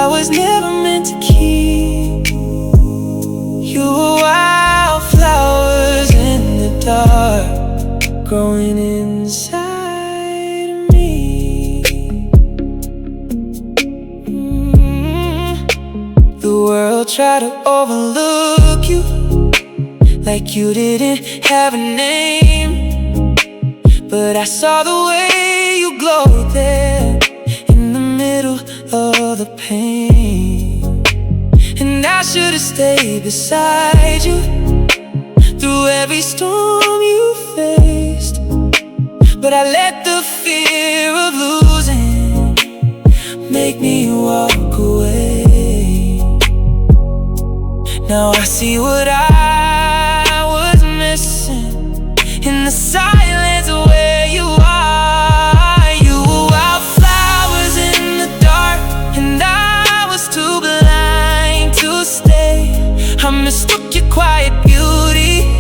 I was never meant to keep. You were wildflowers in the dark, growing inside of me. The world tried to overlook you, like you didn't have a name, but I saw the way you glowed there in the middle of the pain. And I should have stayed beside you through every storm you faced, but I let the fear of losing make me walk away. Now I see what I was missing in the silence of where you are. You were wildflowers in the dark, and I was too blind to stay. I mistook your quiet beauty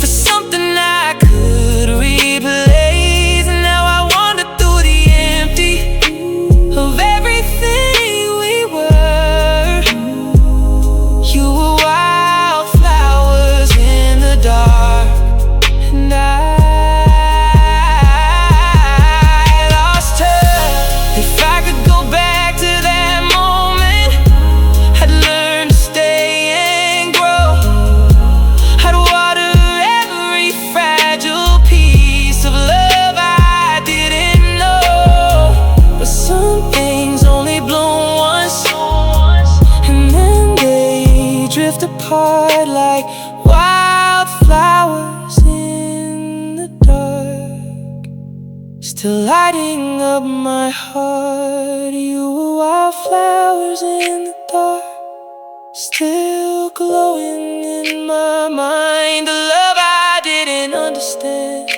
for something I could replace. And now I wander through the empty of everything we were. You were wildflowers in the dark, and I lost her. If I could go back to that moment, I'd learn to stay and grow. I'd water every fragile piece of love I didn't know. But some things only bloom once, and then they drift apart like wildflowers in the dark, still lighting up my heart. You were wildflowers in the dark, still glowing in my mind. The love I didn't understand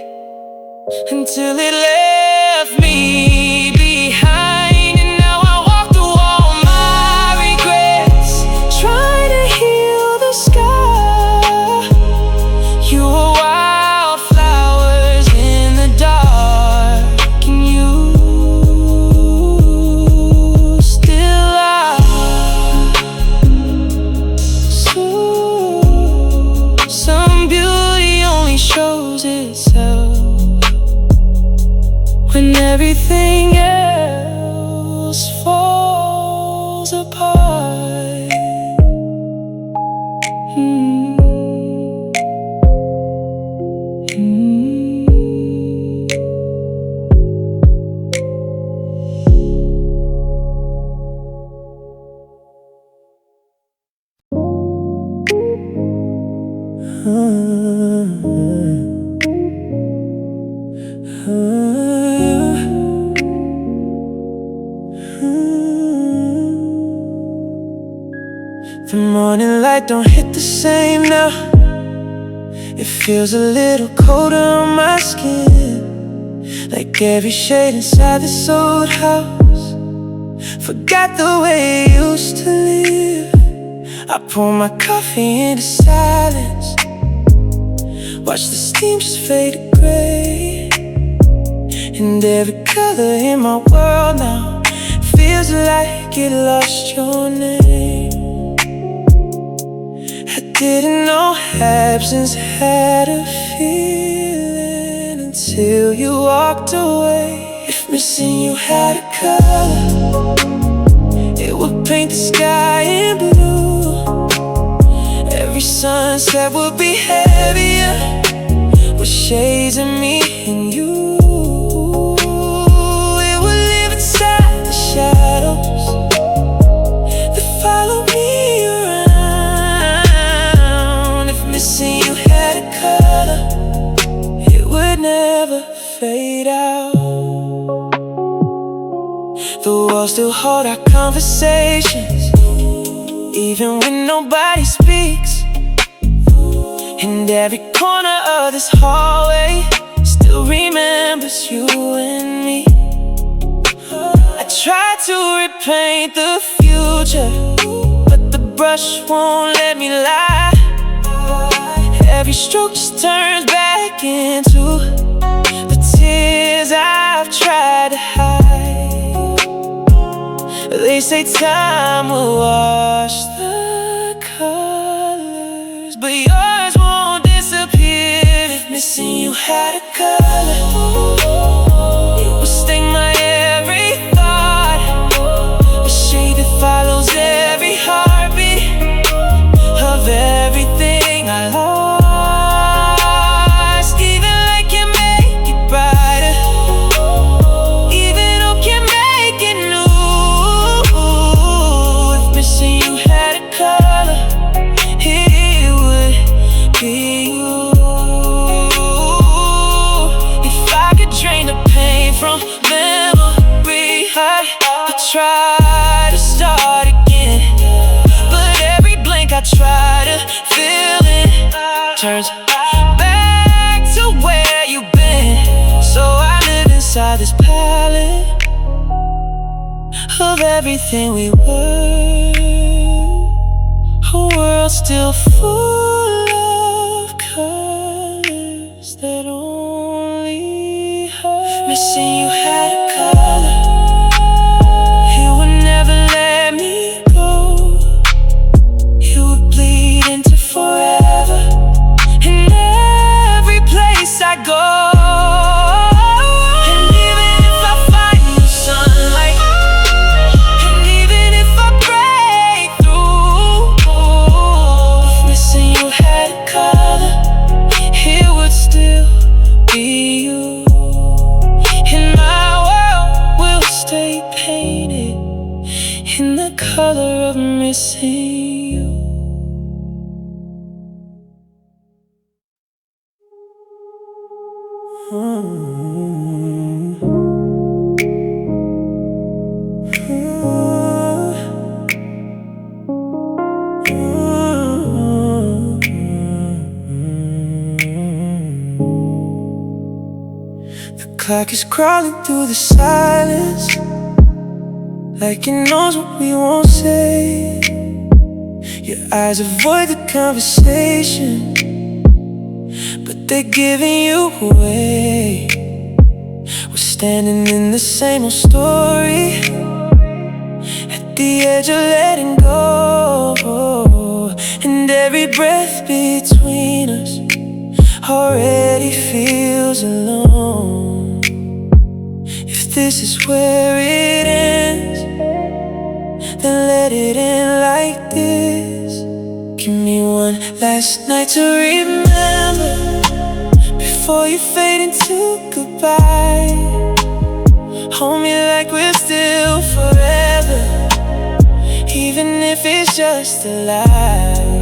until it left me behind. And now I walk through all my regrets, trying to heal the scar. You were wildflowers in the dark, and you still are. So some beauty only shows itself when everything else falls apart. The morning light don't hit the same now. It feels a little colder on my skin, like every shade inside this old house forgot the way it used to live. I pour my coffee into silence, watch the steam just fade to gray, and every color in my world now feels like it lost your name. I didn't know absence had a feeling until you walked away. If missing you had a color, it would paint the sky in blue. sunset would be heavier, with shades of me and you. It would live inside the shadows that follow me around. If missing you had a color, it would never fade out. The walls still hold our conversations, even when nobody speaks. And every corner of this hallway still remembers you and me. I try to repaint the future, but the brush won't let me lie. Every stroke just turns back into the tears I've tried to hide. They say time will wash the colors, but yours won't disappear. If missing you had a color, it would sting my every thought, a shade that follows every heartbeat of everything I lost. Even light can make it brighter, even hope can make it new. If missing you had a color, it would be you. If I could drain the pain from memory, I'd try to start again. But every blank I try to fill in turns back to where you've been. So I live inside this palette of everything we were, a world still full of colors that only hurt. Missing you had a color, it would never let me go. You would bleed into forever in every place I go. And even if I find new sunlight, and even if I break through, if missing you had a color, it would still be you. And my world will stay painted in the color of missing you. The clock is crawling through the silence, like it knows what we won't say. Your eyes avoid the conversation, but they're giving you away. We're standing in the same old story, at the edge of letting go. And every breath between us already feels alone. If this is where it ends, then let it end like this. Give me one last night to remember before you fade into goodbye. Hold me like we're still forever, even if it's just a lie.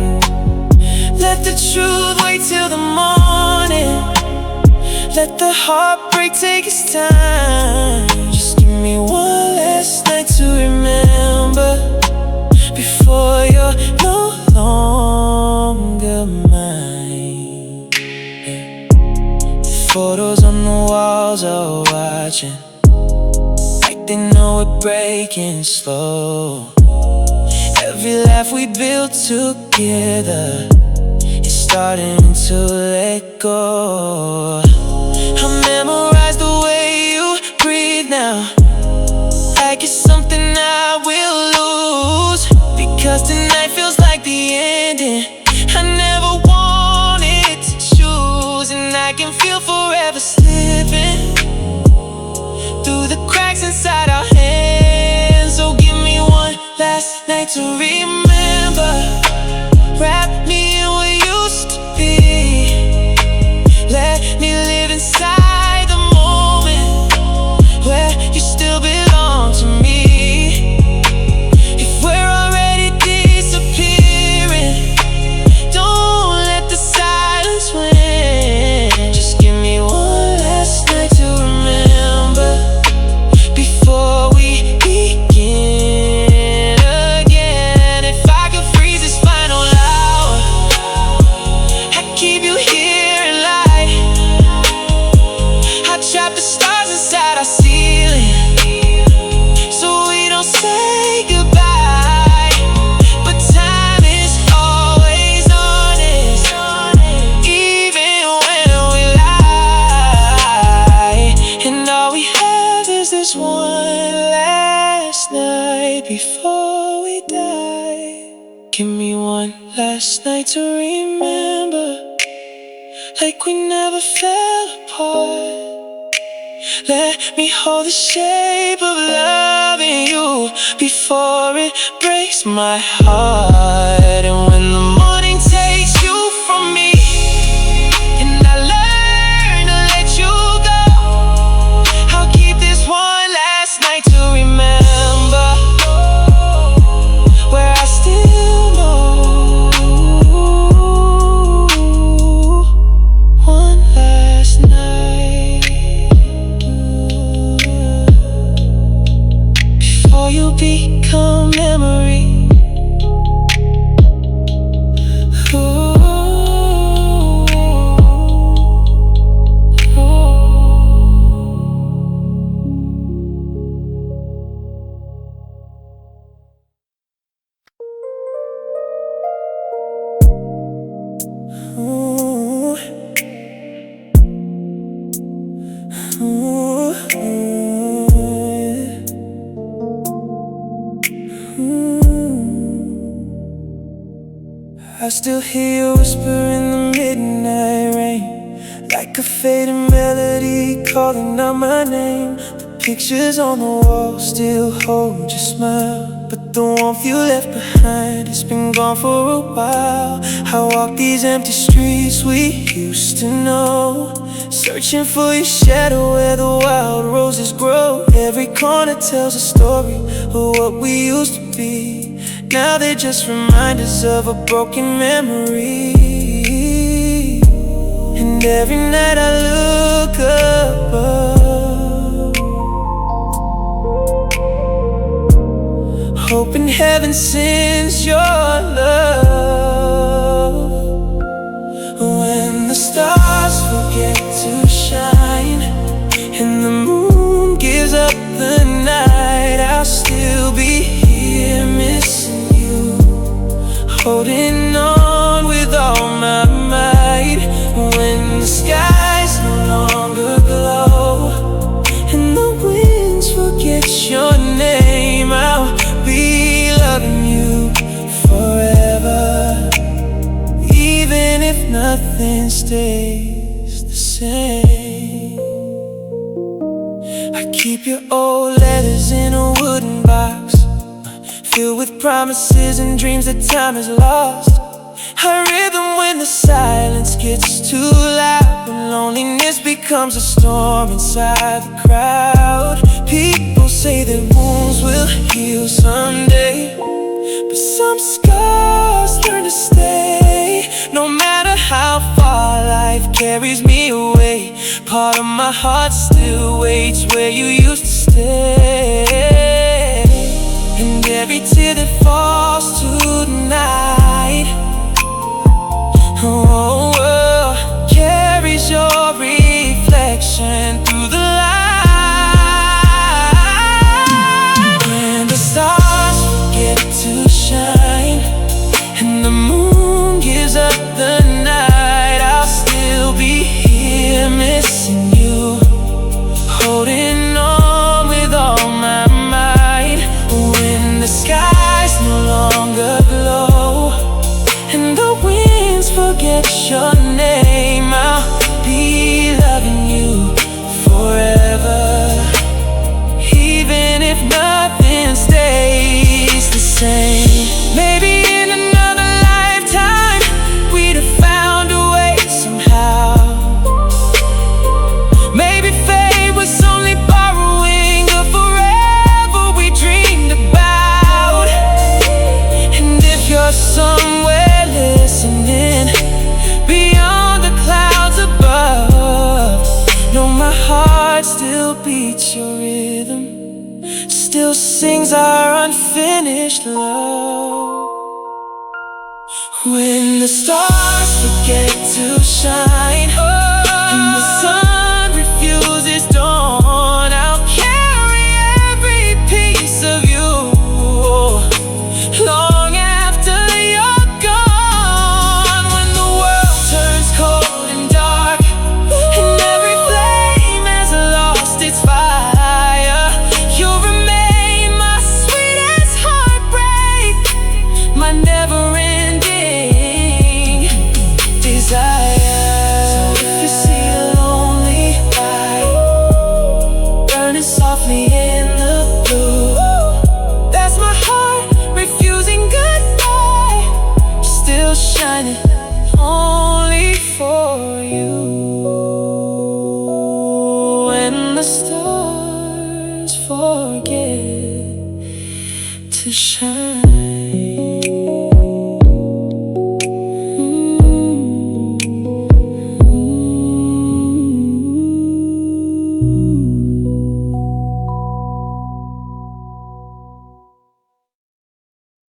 Let the truth wait till the morning, let the heartbreak take its time. Just give me one last night to remember before you're no longer mine. The photos on the walls are watching, like they know we're breaking slow. Every laugh we built together is starting to let go. I memorize the way you breathe now, like it's something I will lose. Because tonight feels like the ending I never wanted to choose. And I can feel forever slipping through the cracks inside our hands. So give me one last night to remember. Wrap me in what one last night to remember, like we never fell apart. Let me hold the shape of loving you before it breaks my heart. And when the morning takes you from me, and I learn to let you go, I'll keep this one last night to remember, where I still know one last night before you become memory. I still hear you whisper in the midnight rain, like a fading melody calling out my name. The pictures on the wall still hold your smile, but the warmth you left behind has been gone for a while. I walk these empty streets we used to know, searching for your shadow where the wild roses grow. Every corner tells a story of what we used to be. Now they're just reminders of a broken memory. And every night I look above, hoping heaven sends your love. When the stars forget to shine and the moon gives up the night, I'll still be here missing you, holding on with all my might. When the skies no longer glow and the winds forget your name, I'll be loving you forever, even if nothing stays the same. I keep your old letters in a wooden box, filled with promises and dreams that time has lost. I read them when the silence gets too loud, when loneliness becomes a storm inside the crowd. People say that wounds will heal someday, but some scars learn to stay. No matter how far life carries me away, part of my heart still waits where you used to stay. And every tear that falls tonight, oh, carries your reflection through the light. When the stars forget to shine and the moon gives up the night, I'll still be here missing you, holding on with all my might. When the skies no longer glow and the winds forget your name, I'll be loving you forever, even if nothing stays the same. Maybe in another lifetime we'd have found a way somehow. Maybe fate was only borrowing the forever we dreamed about. And if you're somewhere listening beyond the clouds above, know my heart still beats your rhythm, still sings our unfinished love. When the stars forget to shine,